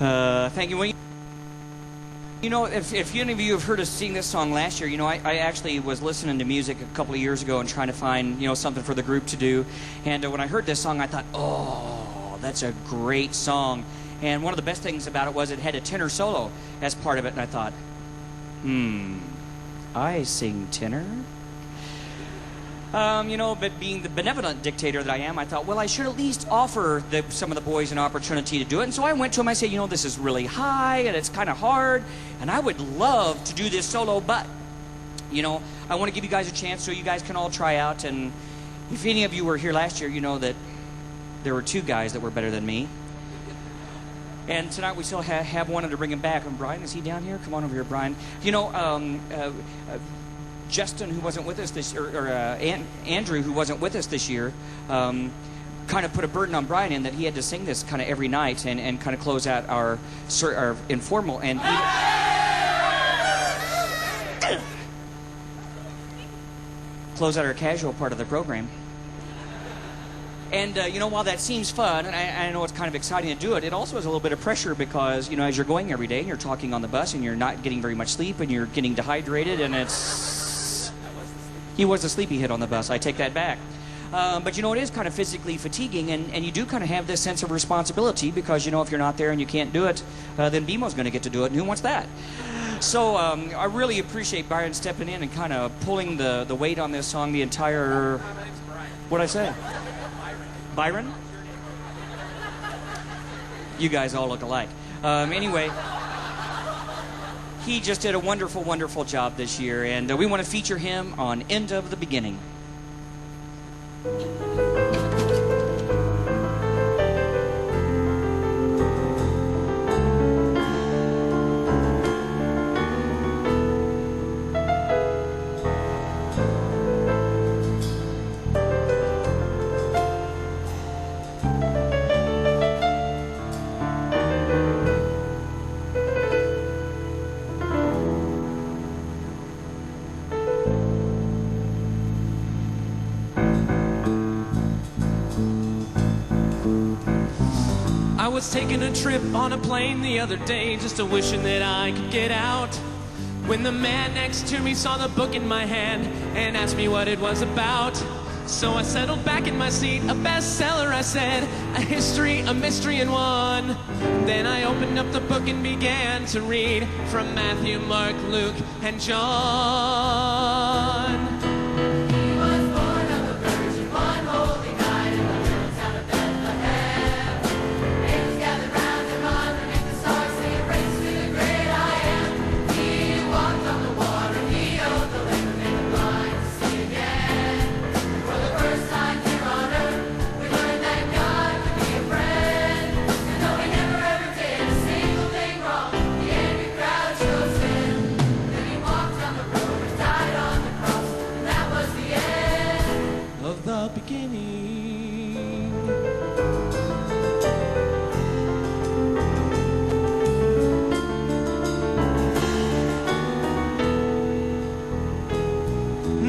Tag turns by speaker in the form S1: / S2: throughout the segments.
S1: Thank you. Well, you know, if any of you have heard us sing this song last year, you know, I actually was listening to music a couple of years ago and trying to find, you know, something for the group to do. And when I heard this song, I thought, oh, that's a great song. And one of the best things about it was it had a tenor solo as part of it. And I thought, I sing tenor? You know, but being the benevolent dictator that I am, I thought, well, I should at least offer some of the boys an opportunity to do it. And so I went to them, I said, you know, this is really high and it's kind of hard, and I would love to do this solo, but, you know, I want to give you guys a chance so you guys can all try out. And if any of you were here last year, you know that there were two guys that were better than me. And tonight we still have one to bring him back. And Brian, is he down here? Come on over here, Brian. You know, Justin, who wasn't with us this year, or Andrew, who wasn't with us this year, kind of put a burden on Brian in that he had to sing this kind of every night and kind of close out our informal and close out our casual part of the program. And, you know, while that seems fun, and I know it's kind of exciting to do it, it also has a little bit of pressure because, you know, as you're going every day and you're talking on the bus and you're not getting very much sleep and you're getting dehydrated and it's... He was a sleepyhead on the bus. I take that back. But, you know, it is kind of physically fatiguing, and you do kind of have this sense of responsibility because, you know, if you're not there and you can't do it, then BMO's going to get to do it, and who wants that? So I really appreciate Byron stepping in and kind of pulling the weight on this song the entire... What'd I say? Byron? You guys all look alike. Anyway... He just did a wonderful, wonderful job this year, and we want to feature him on End of the Beginning.
S2: I was taking a trip on a plane the other day, just a wishing that I could get out, when the man next to me saw the book in my hand and asked me what it was about. So I settled back in my seat, a bestseller, I said, a history, a mystery, and one. Then I opened up the book and began to read from Matthew, Mark, Luke, and John.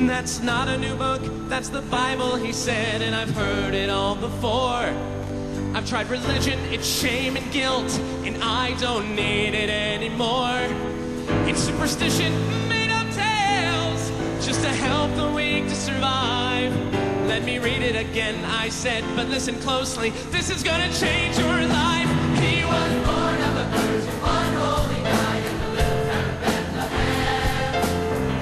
S2: That's not a new book, that's the Bible, he said, and I've heard it all before. I've tried religion, it's shame and guilt, and I don't need it anymore. It's superstition, made up tales, just to help the weak to survive. Let me read it again, I said, but listen closely, this is gonna change your life. He was born of a virgin, one holy night in the little town of Bethlehem.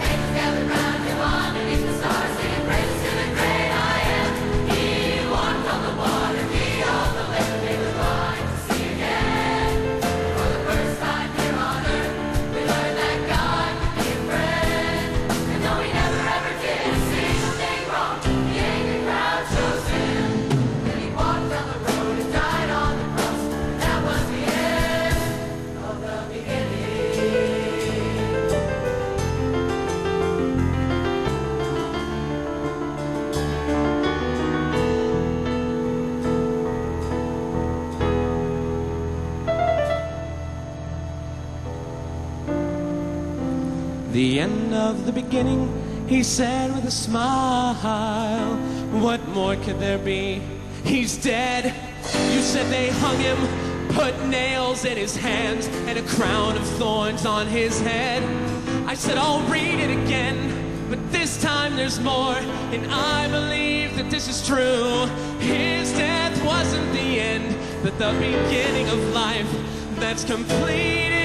S2: Angels gathered round him underneath the stars, singing praises to the great I am. He walked on the water, healed the lame, and made the blind to see again. For the first time here on earth, we learned that God could be a friend. And though he never ever did a single thing wrong, the angry crowd chose him. Then he walked down the road and died on the cross, and that was the end of the beginning. The end of the beginning, he said with a smile. What more could there be? He's dead. You said they hung him, put nails in his hands and a crown of thorns on his head. I said, I'll read it again, but this time there's more, and I believe that this is true. His death wasn't the end, but the beginning of life that's completed.